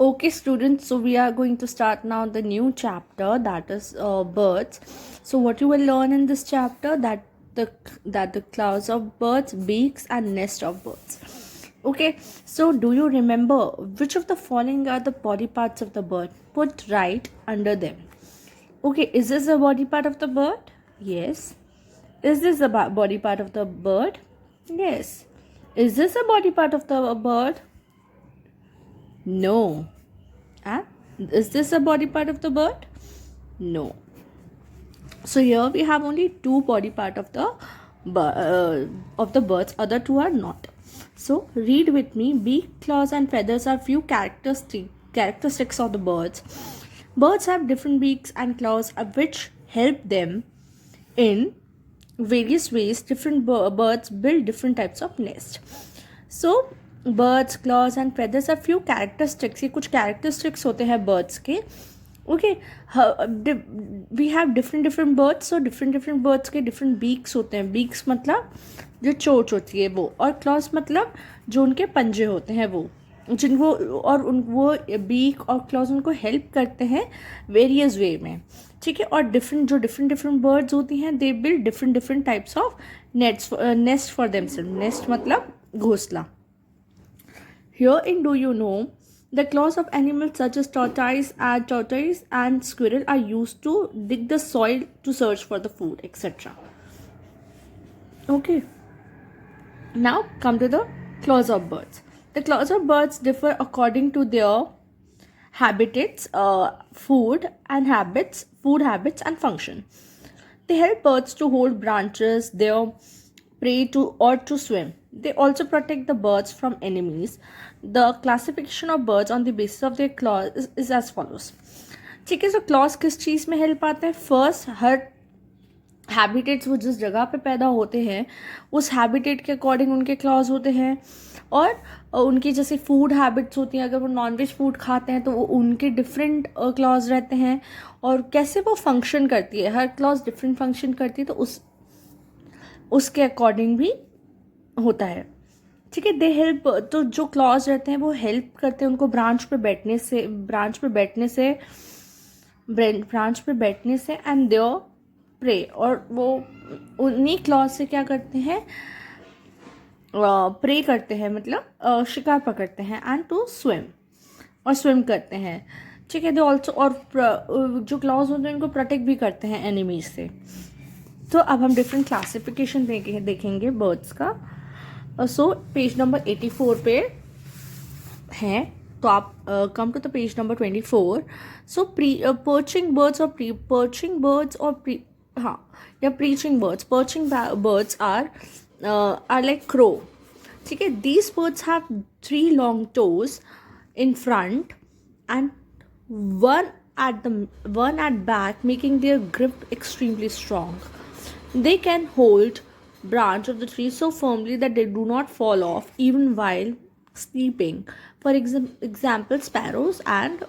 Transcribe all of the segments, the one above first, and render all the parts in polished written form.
Okay, students, so we are going to start now the new chapter, that is birds. So what you will learn in this chapter, that the class of birds, beaks and nest of birds. Okay, so do you remember which of the following are the body parts of the bird? Put right under them. Okay, is this a body part of the bird? Yes. Is this a body part of the bird? Yes. Is this a body part of the bird? No. And is this a body part of the bird? No. So here we have only two body part of the birds. Other two are not. So read with me. Beak, claws, and feathers are few characteristics of the birds. Birds have different beaks and claws which help them in various ways. Different birds build different types of nest. So birds, claws and feathers are few characteristics. ये कुछ characteristics होते हैं birds के. Okay, we have different birds. So different birds के different beaks होते हैं. Beaks मतलब जो चोंच होती है वो, और claws मतलब जो उनके पंजे होते हैं वो, जिनको और वो बीक और क्लॉज उनको हेल्प करते हैं वेरियस वे में. ठीक है. और डिफरेंट बर्ड्स होती हैं, they build different types of nest for themselves. Nest मतलब घोंसला. Here in do you know the claws of animals such as tortoise and squirrel are used to dig the soil to search for the food, etc. Okay, now come to the claws of birds. The claws of birds differ according to their habitats, food habits and function. They help birds to hold branches, their prey to swim. They also protect the birds from enemies. The classification of birds on the basis of their claws is as follows. ठीक है. तो clause किस चीज़ में help आते हैं? First, हर habitats वो जिस जगह पे पैदा होते हैं उस हैबिटेट के अकॉर्डिंग उनके क्लॉज होते हैं. और उनकी जैसे फूड हैबिट्स होती हैं, अगर वो नॉनवेज फूड खाते हैं तो वो उनके डिफरेंट क्लॉज रहते हैं. और कैसे वो फंक्शन करती है, हर क्लॉज डिफरेंट फंक्शन करती है, तो उसके अकॉर्डिंग भी होता है. ठीक है. दे हेल्प, तो जो क्लॉज रहते हैं वो हेल्प करते हैं उनको ब्रांच पे बैठने से एंड देयर प्रे. और वो उन्हीं क्लॉज से क्या करते हैं, प्रे करते हैं, मतलब शिकार पकड़ते हैं. एंड टू स्विम करते हैं. ठीक है. दे ऑल्सो, और जो क्लॉज होते हैं उनको प्रोटेक्ट भी करते हैं एनिमीज से. तो अब हम डिफरेंट क्लासिफिकेशन देखेंगे बर्ड्स का. सो पेज नंबर 84 पे हैं, तो आप come to the page number 24. So perching birds are like crow. ठीक है. These birds have 3 long toes in front and one at back, making their grip extremely strong. They can hold branch of the tree so firmly that they do not fall off even while sleeping. For example, sparrows and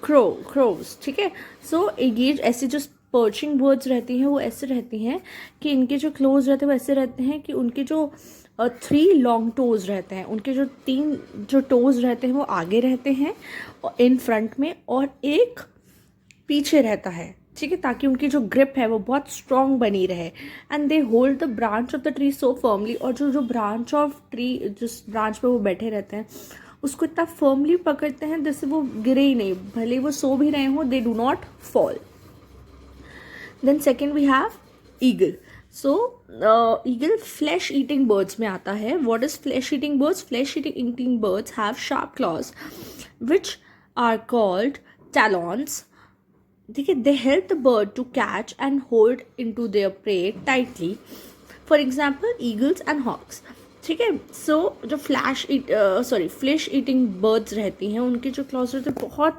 crows. ठीक है. सो ये ऐसे जो perching birds रहती हैं वो ऐसे रहती हैं कि इनके जो क्लोज रहते हैं वो ऐसे रहते हैं कि उनके जो 3 long toes रहते हैं, उनके जो 3 जो टोज रहते हैं वो आगे रहते हैं इन फ्रंट में, और एक पीछे रहता है. ठीक है. ताकि उनकी जो ग्रिप है वो बहुत स्ट्रॉन्ग बनी रहे. And they hold the branch of the tree so firmly. और जो ब्रांच ऑफ ट्री, जिस ब्रांच पे वो बैठे रहते हैं उसको इतना फर्मली पकड़ते हैं जिससे वो गिरे ही नहीं, भले वो सो भी रहे हों, they do not fall. Then second we have eagle. So eagle flesh eating birds में आता है. What is flesh eating birds? Flesh eating birds have sharp claws which are called talons. ठीक है. They help the bird to catch and hold into their prey tightly. For example eagles and hawks. ठीक है. सो जो flash eating birds रहती हैं उनके जो clause रहते हैं बहुत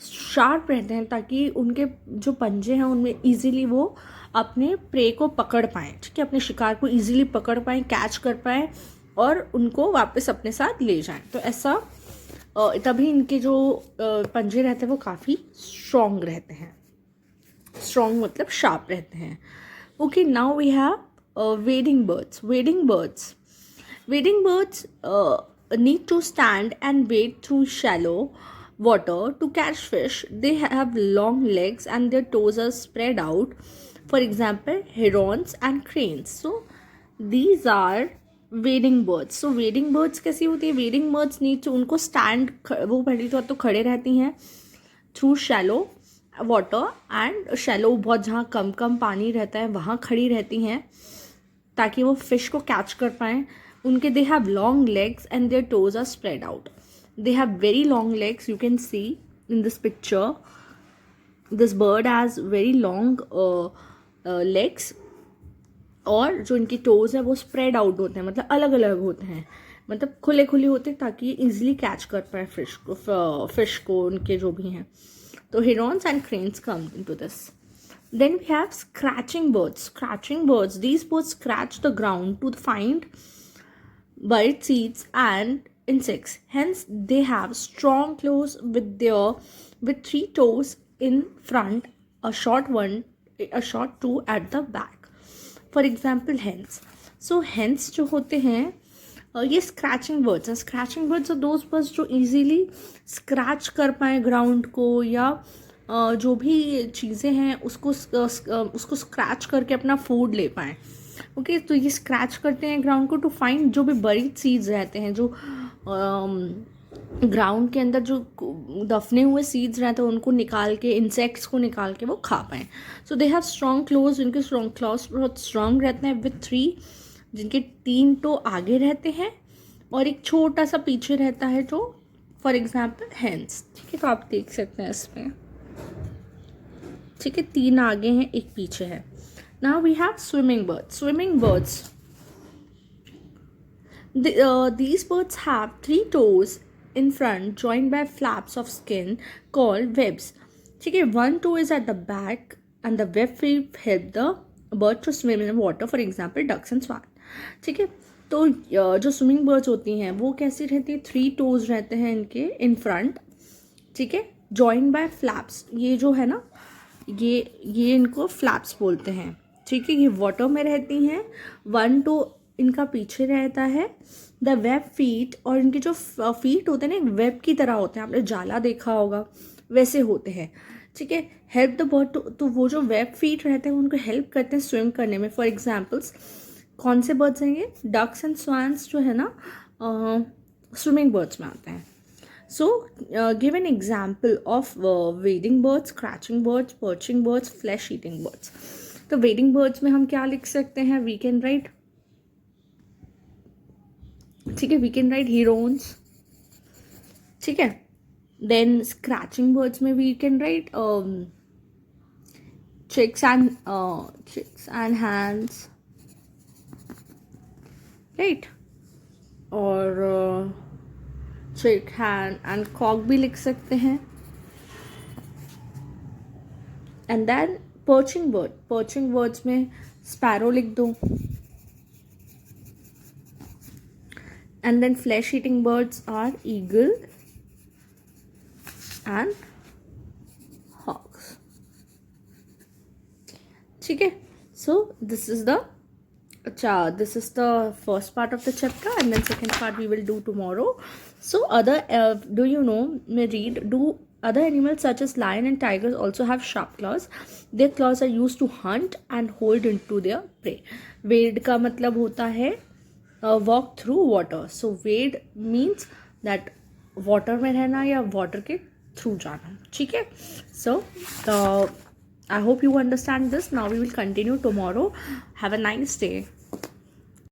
शार्प रहते हैं, ताकि उनके जो पंजे हैं उनमें ईजिली वो अपने प्रे को पकड़ पाएँ. ठीक है. अपने शिकार को ईजिली पकड़ पाएँ, कैच कर पाएँ और उनको वापस अपने साथ ले जाएं. तो ऐसा तभी इनके जो पंजे रहते हैं वो काफ़ी स्ट्रॉन्ग रहते हैं. स्ट्रॉन्ग मतलब शार्प रहते हैं. Okay. Now we have wading birds. need to stand and wade through shallow water to catch fish. They have long legs and their toes are spread out. For example, herons and cranes. So these are wading birds. So wading birds कैसी होती है? wading birds need to उनको stand, वो पहली तो खड़े रहती हैं through shallow water, and shallow बहुत जहाँ कम कम पानी रहता है वहाँ खड़ी रहती हैं ताकि वो फिश को कैच कर पाएँ. उनके they have long legs and their toes are spread out. They have very long legs. You can see in this picture this bird has very long legs, और जो इनकी टोज है वो स्प्रेड आउट होते हैं, मतलब अलग अलग होते हैं, मतलब खुले खुले होते हैं ताकि इजीली कैच कर पाए फिश को उनके जो भी हैं. तो herons and cranes come into this. Then we have scratching birds. Scratching birds. These birds scratch the ground to find buried seeds and insects. Hence, they have strong claws with 3 toes in front, a short 2 at the back. For example, hens. So hens जो होते हैं ये scratching birds हैं. Scratching birds are those birds जो easily scratch कर पाएँ ground को, या जो भी चीज़ें हैं उसको स्क्रैच करके अपना फूड ले पाएँ. ओके, तो ये स्क्रैच करते हैं ग्राउंड को टू फाइंड जो भी बरीड सीड्स रहते हैं, जो ग्राउंड के अंदर जो दफने हुए सीड्स रहते हैं उनको निकाल के, इंसेक्ट्स को निकाल के वो खा पाएँ. सो दे हैव स्ट्रॉन्ग क्लोज. इनके स्ट्रॉन्ग क्लॉज बहुत स्ट्रॉन्ग रहते हैं विथ 3, जिनके 3 टो आगे रहते हैं और एक छोटा सा पीछे रहता है, जो फॉर एग्जाम्पल हैंड्स. ठीक है, तो आप देख सकते हैं इसमें. ठीक है, 3 आगे हैं, एक पीछे है. Now we have swimming birds. Swimming birds, these birds have 3 toes in front joined by flaps of skin called webs. ठीक है, 1 toe is at the back and the web feet help the bird to swim in water. For example, ducks and swan. ठीक है, तो जो swimming birds होती हैं वो कैसी रहती है? 3 टोज रहते हैं इनके इन फ्रंट. ठीक है, जॉइंड बाय फ्लैप्स. ये जो है ना, ये इनको फ्लैप्स बोलते हैं. ठीक है, ये वाटर में रहती हैं. 1 टो इनका पीछे रहता है. द वेब फीट, और इनके जो फीट होते हैं ना, एक वेब की तरह होते हैं. आपने जाला देखा होगा, वैसे होते हैं. ठीक है, हेल्प द बर्ड. तो वो जो वेब फीट रहते हैं उनको हेल्प करते हैं स्विम करने में. फॉर एग्जाम्पल्स, कौन से बर्ड्स हैं ये? डक्स एंड स्वान्स जो है ना, स्विमिंग बर्ड्स में आते हैं. So give an example of wading birds, scratching birds, perching birds, flesh eating birds. तो wading बर्ड्स में हम क्या लिख सकते हैं? वी कैन राइट, ठीक है, वी कैन राइट herons. ठीक है, देन स्क्रैचिंग बर्ड्स में we can write chicks and hens, right. और चिक, हैन एंड कॉक भी लिख सकते हैं. And then perching bird. Perching birds में स्पैरो लिख दो. And then flesh eating birds are eagle and hawks. ठीक है, सो this is the first part of the chapter, and then second part we will do tomorrow. So do you know, may read, do other animals such as lion and tigers also have sharp claws? Their claws are used to hunt and hold into their prey. Wade का मतलब होता है walk through water. So wade means that water में रहना या water के through जाना. ठीक है, so I hope you understand this. Now we will continue tomorrow. Have a nice day.